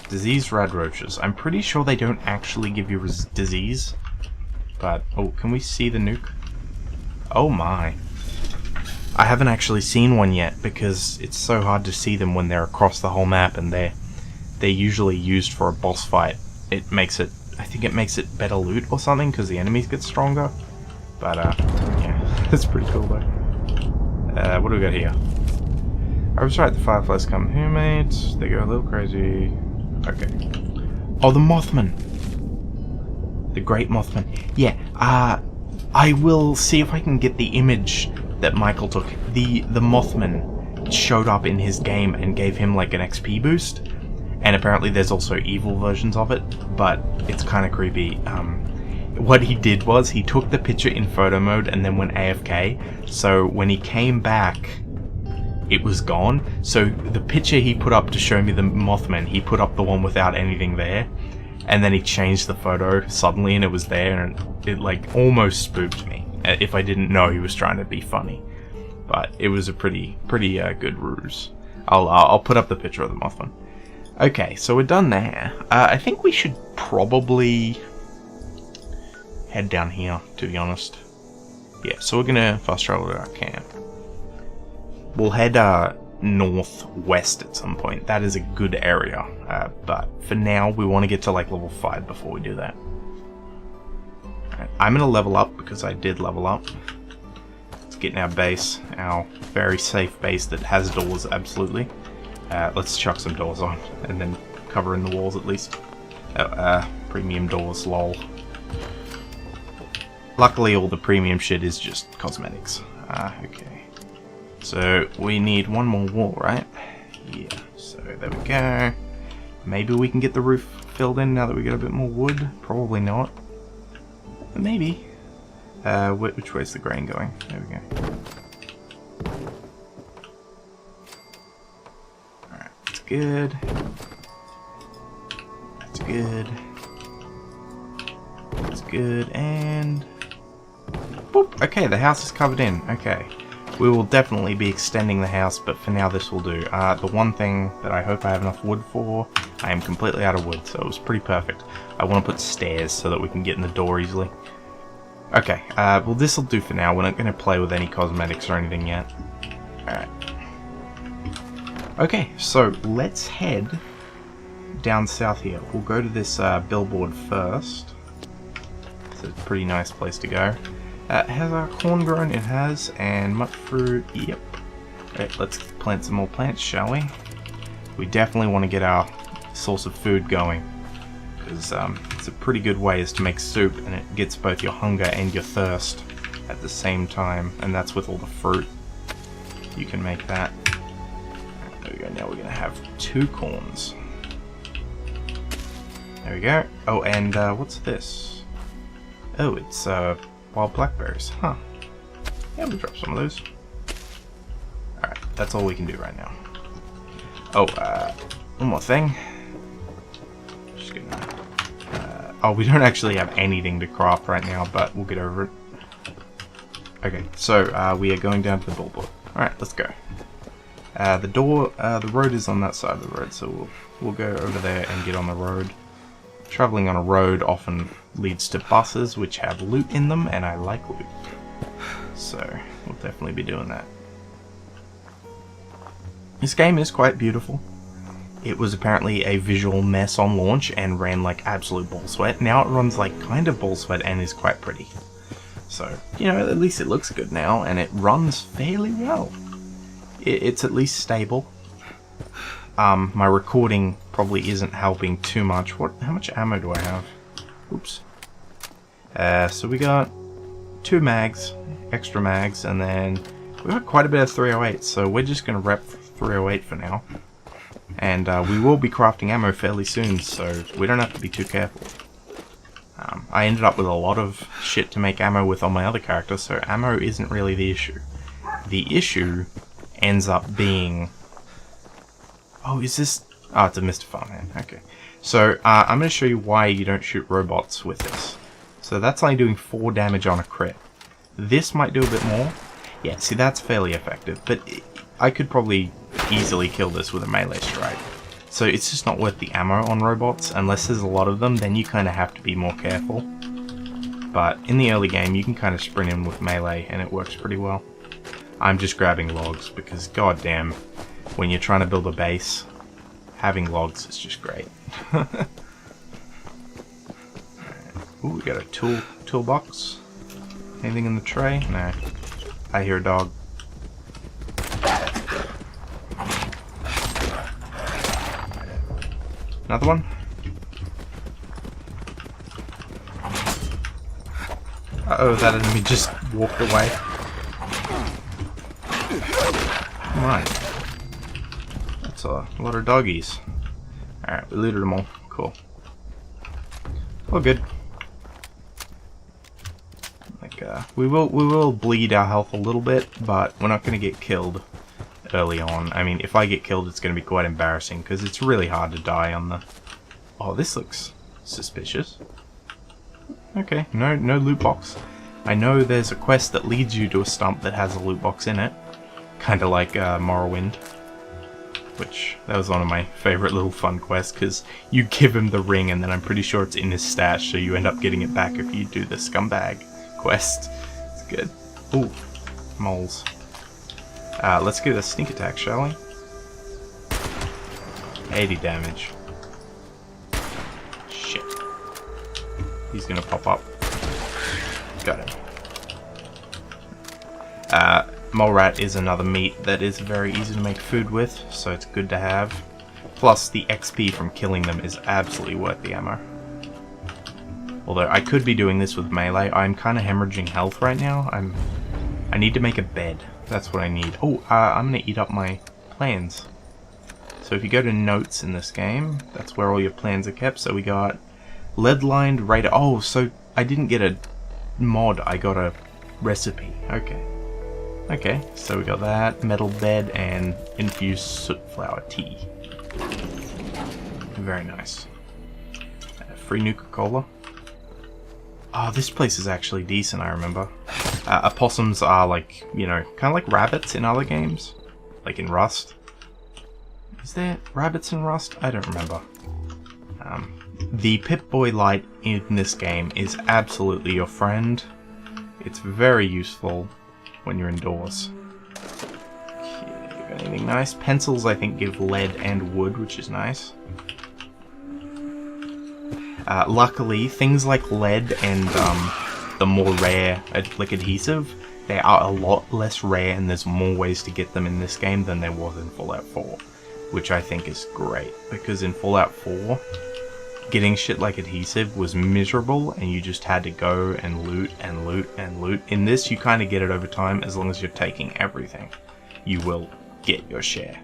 Disease rad roaches. I'm pretty sure they don't actually give you disease. But, oh, can we see the nuke? Oh my. I haven't actually seen one yet because it's so hard to see them when they're across the whole map, and they're usually used for a boss fight. It makes it, I think it makes it better loot or something because the enemies get stronger. But yeah, that's pretty cool though. What do we got here? I was right, the fireflies come here, mate. They go a little crazy. Okay. Oh, the Mothman. The Great Mothman. Yeah, I will see if I can get the image that Michael took. The Mothman showed up in his game and gave him like an XP boost. And apparently there's also evil versions of it, but it's kind of creepy. What he did was he took the picture in photo mode and then went AFK. So when he came back, it was gone. So the picture he put up to show me the Mothman, he put up the one without anything there. And then he changed the photo suddenly and it was there, and it like almost spooked me if I didn't know he was trying to be funny. But it was a pretty good ruse. I'll put up the picture of the Mothman. Okay, so we're done there. I think we should probably head down here, to be honest. Yeah, so we're gonna fast travel to our camp. We'll head northwest at some point. That is a good area, but for now we want to get to like level 5 before we do that. Right, I'm gonna level up because I did level up. Let's get in our base, our very safe base that has doors, absolutely. Let's chuck some doors on and then cover in the walls at least. Premium doors, lol. Luckily all the premium shit is just cosmetics. Okay. So we need one more wall, right? Yeah, so there we go. Maybe we can get the roof filled in now that we got a bit more wood. Probably not. But maybe. Which way's the grain going? There we go. Alright, that's good. That's good. That's good, and... boop! Okay, the house is covered in. Okay. We will definitely be extending the house, but for now this will do. The one thing that I hope I have enough wood for, I am completely out of wood, so it was pretty perfect. I want to put stairs so that we can get in the door easily. Okay, well this will do for now. We're not going to play with any cosmetics or anything yet. Alright. Okay, so let's head down south here. We'll go to this billboard first. It's a pretty nice place to go. Has our corn grown? It has, and mutt fruit, yep. Alright, let's plant some more plants, shall we? We definitely want to get our source of food going, because it's a pretty good way is to make soup, and it gets both your hunger and your thirst at the same time, and that's with all the fruit. You can make that. Right, there we go, now we're going to have 2 corns. There we go. Oh, and what's this? Oh, it's wild blackberries, huh? Yeah, we'll drop some of those. Alright, that's all we can do right now. Oh, one more thing. Just gonna... oh, we don't actually have anything to craft right now, but we'll get over it. Okay, so we are going down to the billboard. Alright, let's go. The road is on that side of the road, so we'll go over there and get on the road. Traveling on a road often leads to buses which have loot in them, and I like loot. So, we'll definitely be doing that. This game is quite beautiful. It was apparently a visual mess on launch and ran like absolute ball sweat. Now it runs like kind of ball sweat and is quite pretty. So, you know, at least it looks good now, and it runs fairly well. It's at least stable. My recording probably isn't helping too much. How much ammo do I have? Oops. So we got 2 mags, extra mags, and then we got quite a bit of 308, so we're just going to rep 308 for now. And we will be crafting ammo fairly soon, so we don't have to be too careful. I ended up with a lot of shit to make ammo with on my other character, so ammo isn't really the issue. The issue ends up being... oh, is this... oh, it's a Mr. Farmhand. Okay. So, I'm going to show you why you don't shoot robots with this. So that's only doing 4 damage on a crit. This might do a bit more. Yeah, see, that's fairly effective. But I could probably easily kill this with a melee strike. So it's just not worth the ammo on robots. Unless there's a lot of them, then you kind of have to be more careful. But in the early game, you can kind of sprint in with melee, and it works pretty well. I'm just grabbing logs, because goddamn, when you're trying to build a base, having logs is just great. Ooh, we got a toolbox. Anything in the tray? No. I hear a dog. Another one? Uh-oh, that enemy just walked away. Come on. That's a lot of doggies. Alright, we looted them all. Cool. All good. Like, we will bleed our health a little bit, but we're not going to get killed early on. I mean, if I get killed, it's going to be quite embarrassing, because it's really hard to die on the... Oh, this looks suspicious. Okay, no loot box. I know there's a quest that leads you to a stump that has a loot box in it. Kind of like Morrowind. Which, that was one of my favorite little fun quests, because you give him the ring and then I'm pretty sure it's in his stash, so you end up getting it back if you do the scumbag quest. It's good. Ooh, moles. Let's give it a sneak attack, shall we? 80 damage. Shit. He's gonna pop up. Got him. Mole rat is another meat that is very easy to make food with, so it's good to have. Plus, the XP from killing them is absolutely worth the ammo. Although, I could be doing this with melee. I'm kind of hemorrhaging health right now. I need to make a bed. That's what I need. Oh, I'm going to eat up my plans. So if you go to notes in this game, that's where all your plans are kept. So we got lead-lined radar. Oh, so I didn't get a mod. I got a recipe. Okay. Okay, so we got that, metal bed, and infused soot flower tea. Very nice. Free Nuka-Cola. Oh, this place is actually decent, I remember. Opossums are like, you know, kind of like rabbits in other games. Like in Rust. Is there rabbits in Rust? I don't remember. The Pip-Boy light in this game is absolutely your friend. It's very useful when you're indoors. Okay, got anything nice? Pencils, I think, give lead and wood, which is nice. Luckily, things like lead and the more rare, like adhesive, they are a lot less rare, and there's more ways to get them in this game than there was in Fallout 4, which I think is great, because in Fallout 4, getting shit like adhesive was miserable, and you just had to go and loot and loot and loot. In this, you kind of get it over time. As long as you're taking everything, you will get your share.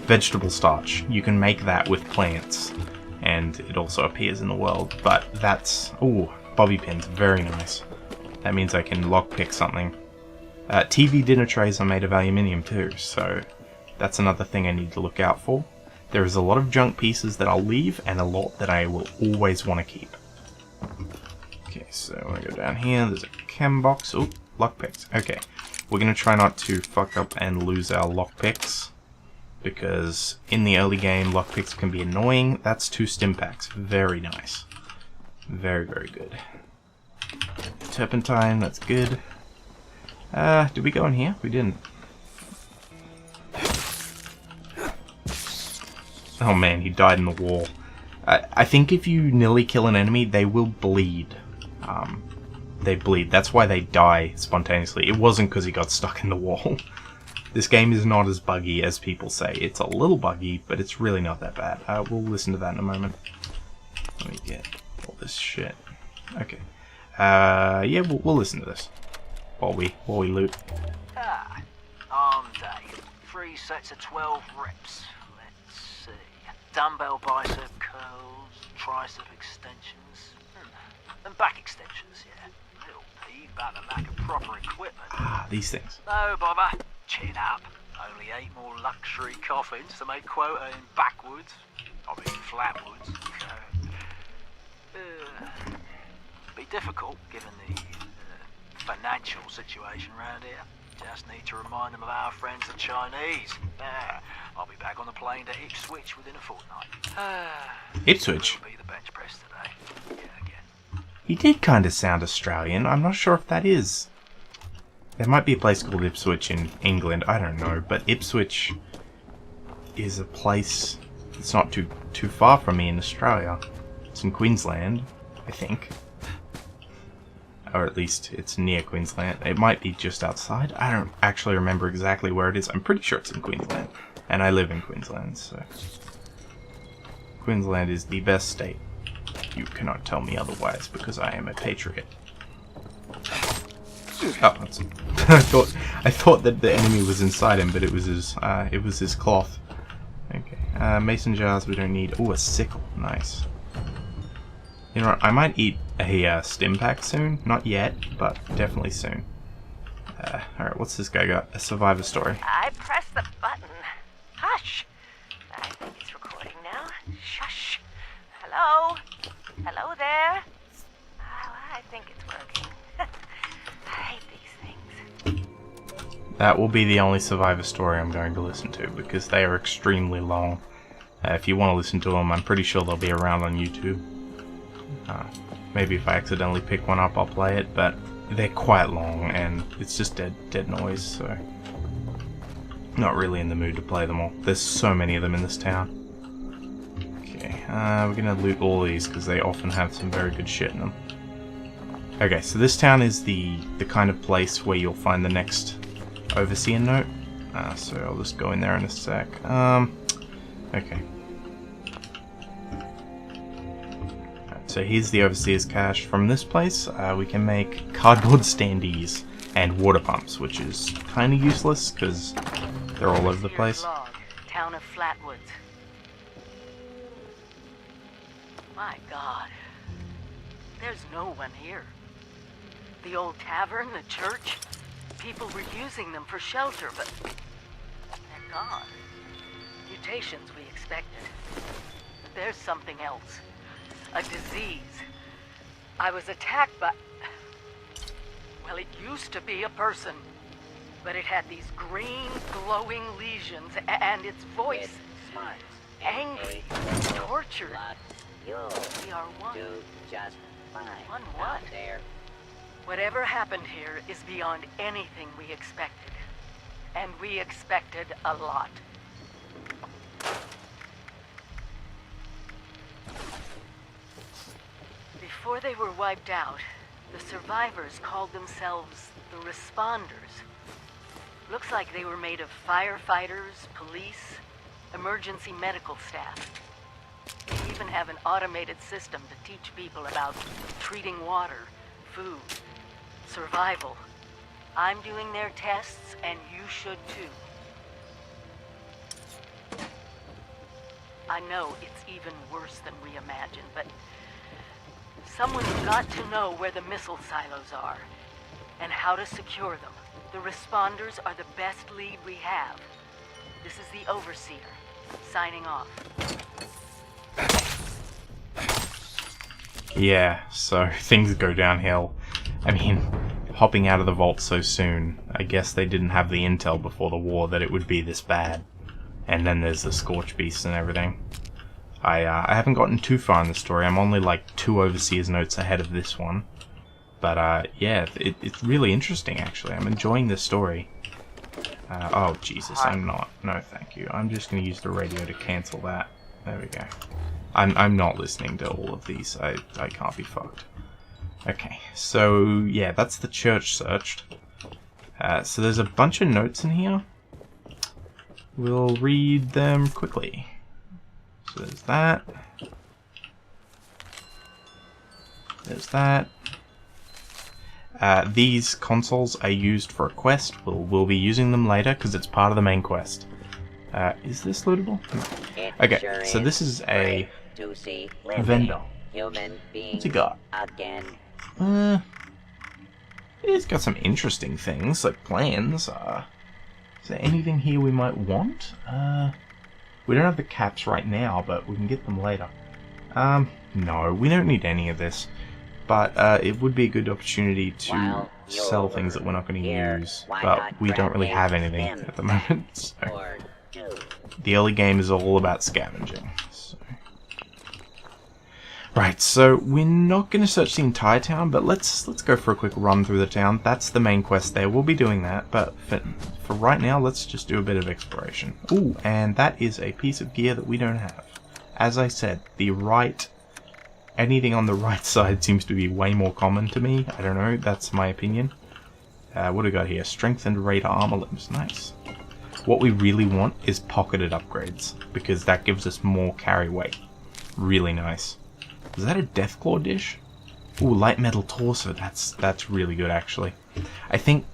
Vegetable starch, you can make that with plants, and it also appears in the world, but that's... Ooh, bobby pins, very nice. That means I can lockpick something. TV dinner trays are made of aluminium too, so that's another thing I need to look out for. There is a lot of junk pieces that I'll leave, and a lot that I will always want to keep. Okay, so I'm going to go down here. There's a chem box. Oh, lockpicks. Okay, we're going to try not to fuck up and lose our lockpicks, because in the early game, lockpicks can be annoying. That's 2 stim packs. Very nice. Very, very good. Turpentine, that's good. Did we go in here? We didn't. Oh man, he died in the wall. I think if you nearly kill an enemy, they will bleed. They bleed. That's why they die spontaneously. It wasn't because he got stuck in the wall. This game is not as buggy as people say. It's a little buggy, but it's really not that bad. We'll listen to that in a moment. Let me get all this shit. Okay. Yeah, we'll listen to this while we loot. Arm day. 3 sets of 12 reps. Let's see. Dumbbell bicep curls, tricep extensions, and back extensions, yeah. Little peeve about the lack of proper equipment. These things. No bother. Chin up. Only 8 more luxury coffins to make quota in Backwoods. I mean, Flatwoods. Be difficult given the financial situation around here. Just need to remind them of our friends the Chinese. I'll be back on the plane to Ipswich within a fortnight. Ipswich? Will be the bench press today. Yeah, again. He did kind of sound Australian. I'm not sure if that is. There might be a place called Ipswich in England. I don't know. But Ipswich is a place that's not too far from me in Australia. It's in Queensland, I think. Or at least it's near Queensland. It might be just outside. I don't actually remember exactly where it is. I'm pretty sure it's in Queensland. And I live in Queensland, so... Queensland is the best state. You cannot tell me otherwise, because I am a patriot. Oh, that's... I thought that the enemy was inside him, but it was his cloth. Okay, mason jars we don't need. Oh, a sickle. Nice. You know what, I might eat a stim pack soon. Not yet, but definitely soon. Alright, what's this guy got? A survivor story. I pressed the button. Hush! I think it's recording now. Shush! Hello? Hello there? Oh, I think it's working. I hate these things. That will be the only survivor story I'm going to listen to, because they are extremely long. If you want to listen to them, I'm pretty sure they'll be around on YouTube. Maybe if I accidentally pick one up, I'll play it, but they're quite long, and it's just dead noise, so... Not really in the mood to play them all. There's so many of them in this town. Okay, we're gonna loot all these, because they often have some very good shit in them. Okay, so this town is the kind of place where you'll find the next overseer note. So I'll just go in there in a sec. Okay. So here's the overseer's cache. From this place, we can make cardboard standees and water pumps, which is kind of useless because they're all over the place. Log, town of Flatwoods. My God, there's no one here. The old tavern, the church, people were using them for shelter, but they're gone. Mutations we expected. But there's something else. A disease. I was attacked by... Well, it used to be a person. But it had these green, glowing lesions, and its voice... angry, tortured. We are one. Just fine. One what? There. Whatever happened here is beyond anything we expected. And we expected a lot. Before they were wiped out, the survivors called themselves the Responders. Looks like they were made of firefighters, police, emergency medical staff. They even have an automated system to teach people about treating water, food, survival. I'm doing their tests, and you should too. I know it's even worse than we imagined, but someone's got to know where the missile silos are, and how to secure them. The Responders are the best lead we have. This is the Overseer, signing off. Yeah, so things go downhill. I mean, hopping out of the vault so soon, I guess they didn't have the intel before the war that it would be this bad. And then there's the Scorch Beast and everything. I haven't gotten too far in the story. I'm only like 2 Overseer's notes ahead of this one. But yeah, it's really interesting actually. I'm enjoying this story. Oh Jesus, I'm not. No, thank you. I'm just going to use the radio to cancel that. There we go. I'm not listening to all of these. I can't be fucked. Okay, so yeah, that's the church searched. So there's a bunch of notes in here. We'll read them quickly. So there's that. There's that. These consoles are used for a quest. We'll be using them later because it's part of the main quest. Is this lootable? No. Okay, so this is a vendor. What's he got? Again. He's got some interesting things, like plans. Is there anything here we might want? We don't have the caps right now, but we can get them later. No, we don't need any of this. but it would be a good opportunity to sell things that we're not going to use, but we don't really have anything at the moment, so the early game is all about scavenging. So. Right, so we're not going to search the entire town, but let's go for a quick run through the town. That's the main quest there. We'll be doing that, but for right now, let's just do a bit of exploration. Ooh, and that is a piece of gear that we don't have. As I said, anything on the right side seems to be way more common to me. I don't know, that's my opinion. What do we got here? Strengthened radar armor limbs. Nice. What we really want is pocketed upgrades, because that gives us more carry weight. Really nice. Is that a Deathclaw dish? Ooh, light metal torso. That's really good, actually. I think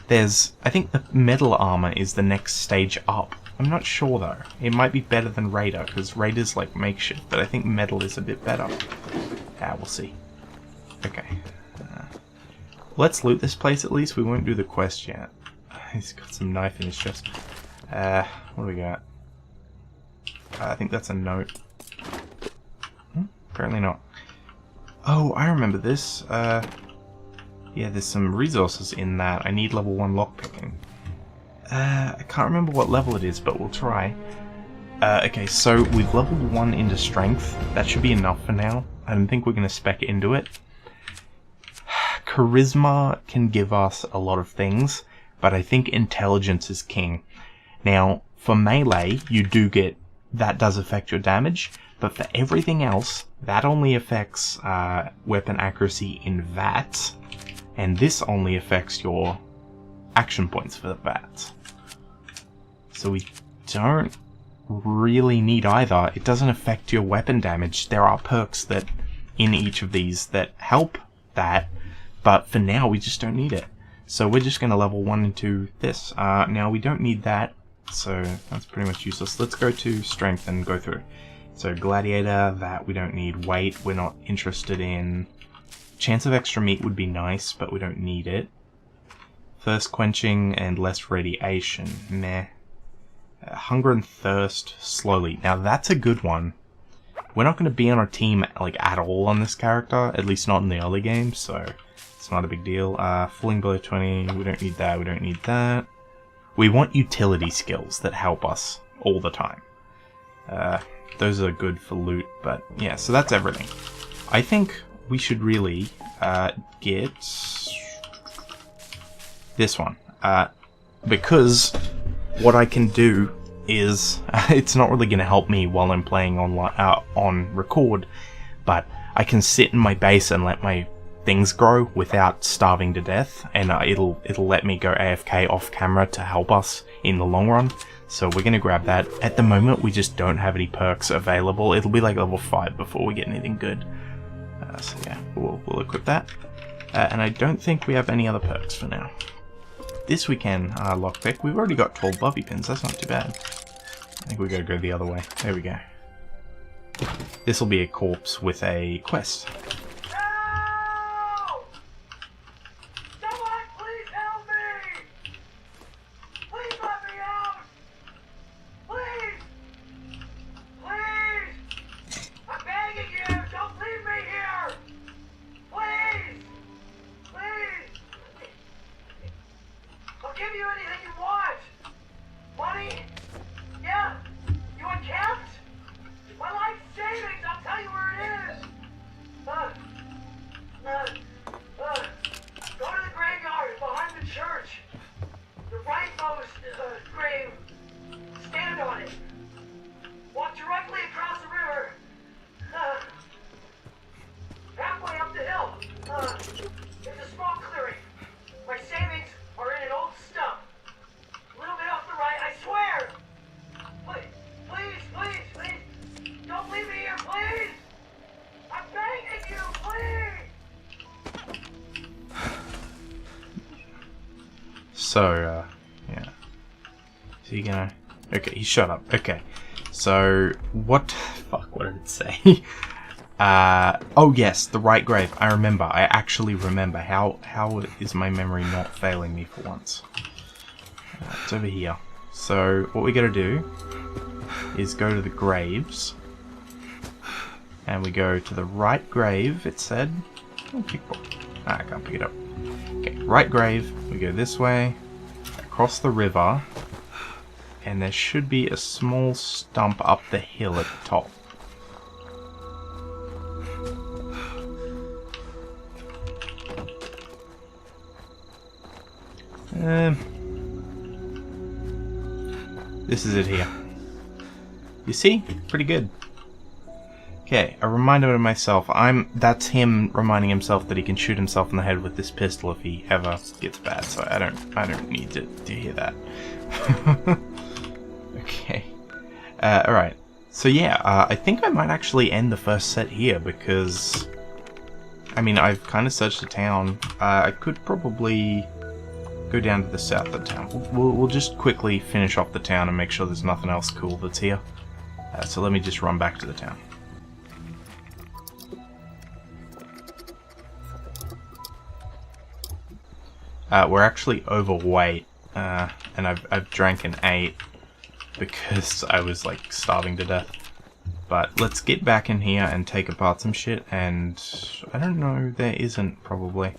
the metal armor is the next stage up. I'm not sure though. It might be better than radar, because radar's like makeshift, but I think metal is a bit better. We'll see. Okay. Let's loot this place at least. We won't do the quest yet. He's got some knife in his chest. What do we got? I think that's a note. Apparently not. Oh, I remember this. Yeah, there's some resources in that. I need level 1 lockpicking. I can't remember what level it is, but we'll try. Okay, so we've leveled 1 into strength. That should be enough for now. I don't think we're going to spec into it. Charisma can give us a lot of things, but I think intelligence is king. Now, for melee, you do get... that does affect your damage, but for everything else, that only affects weapon accuracy in VATs, and this only affects your action points for the VATs. So we don't really need either. It doesn't affect your weapon damage. There are perks that in each of these that help that, but for now we just don't need it. So we're just going to level 1 into this. Now we don't need that, so that's pretty much useless. Let's go to strength and go through. So gladiator, that we don't need. Weight, we're not interested in. Chance of extra meat would be nice, but we don't need it. Thirst quenching and less radiation. Meh. Hunger and thirst slowly. Now that's a good one. We're not going to be on a team like at all on this character, at least not in the early game, so it's not a big deal. Falling below 20, we don't need that, we don't need that. We want utility skills that help us all the time. Those are good for loot, but yeah, so that's everything. I think we should really get this one. Because what I can do is, it's not really going to help me while I'm playing on record, but I can sit in my base and let my things grow without starving to death, and it'll let me go AFK off camera to help us in the long run. So we're going to grab that. At the moment we just don't have any perks available. It'll be like level 5 before we get anything good. So yeah, we'll equip that. And I don't think we have any other perks for now. This we can lockpick. We've already got 12 bobby pins, that's not too bad. I think we gotta go the other way. There we go. This will be a corpse with a quest. So, yeah. Is he gonna... Okay, he shut up. Okay. So, what... Fuck, what did it say? Oh yes, the right grave. I remember. I actually remember. How is my memory not failing me for once? It's over here. So, what we gotta do is go to the graves. And we go to the right grave, it said. Oh, kickball. Ah, I can't pick it up. Okay, right grave. We go this way, across the river, and there should be a small stump up the hill at the top. This is it here. You see? Pretty good. Okay, a reminder to myself, that's him reminding himself that he can shoot himself in the head with this pistol if he ever gets bad, so I don't need to hear that. Okay. Alright. So yeah, I think I might actually end the first set here because I mean, I've kind of searched the town. I could probably go down to the south of the town. We'll just quickly finish off the town and make sure there's nothing else cool that's here. So let me just run back to the town. We're actually overweight, and I've drank an 8 because I was like starving to death. But let's get back in here and take apart some shit, and I don't know, there isn't probably.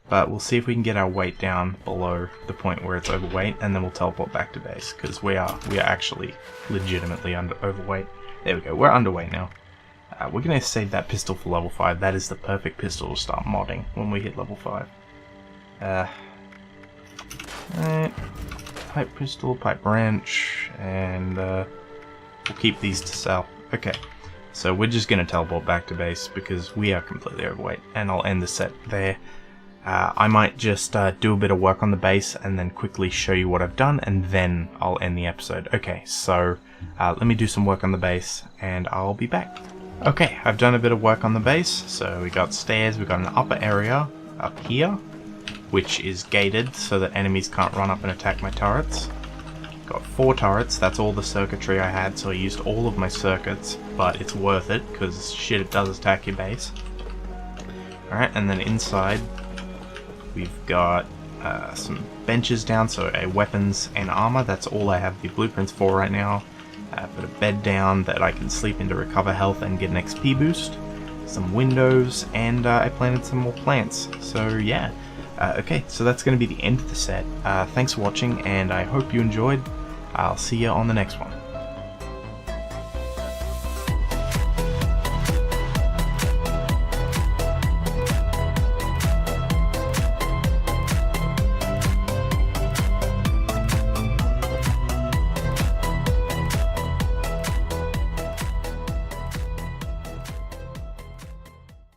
But we'll see if we can get our weight down below the point where it's overweight, and then we'll teleport back to base, because we are actually legitimately overweight. There we go, we're underweight now. We're going to save that pistol for level 5. That is the perfect pistol to start modding when we hit level 5. Right. Pipe pistol, pipe wrench, and we'll keep these to sell. Okay, so we're just going to teleport back to base because we are completely overweight, and I'll end the set there. I might just do a bit of work on the base and then quickly show you what I've done, and then I'll end the episode. Okay, so let me do some work on the base and I'll be back. Okay, I've done a bit of work on the base. So we got stairs, we got an upper area up here, which is gated so that enemies can't run up and attack my turrets. Got 4 turrets, that's all the circuitry I had, so I used all of my circuits, but it's worth it because shit, it does attack your base. Alright, and then inside we've got some benches down, so weapons and armor. That's all I have the blueprints for right now. Put a bed down that I can sleep in to recover health and get an XP boost. Some windows, and I planted some more plants. So yeah, okay, so that's going to be the end of the set. Thanks for watching, and I hope you enjoyed. I'll see you on the next one.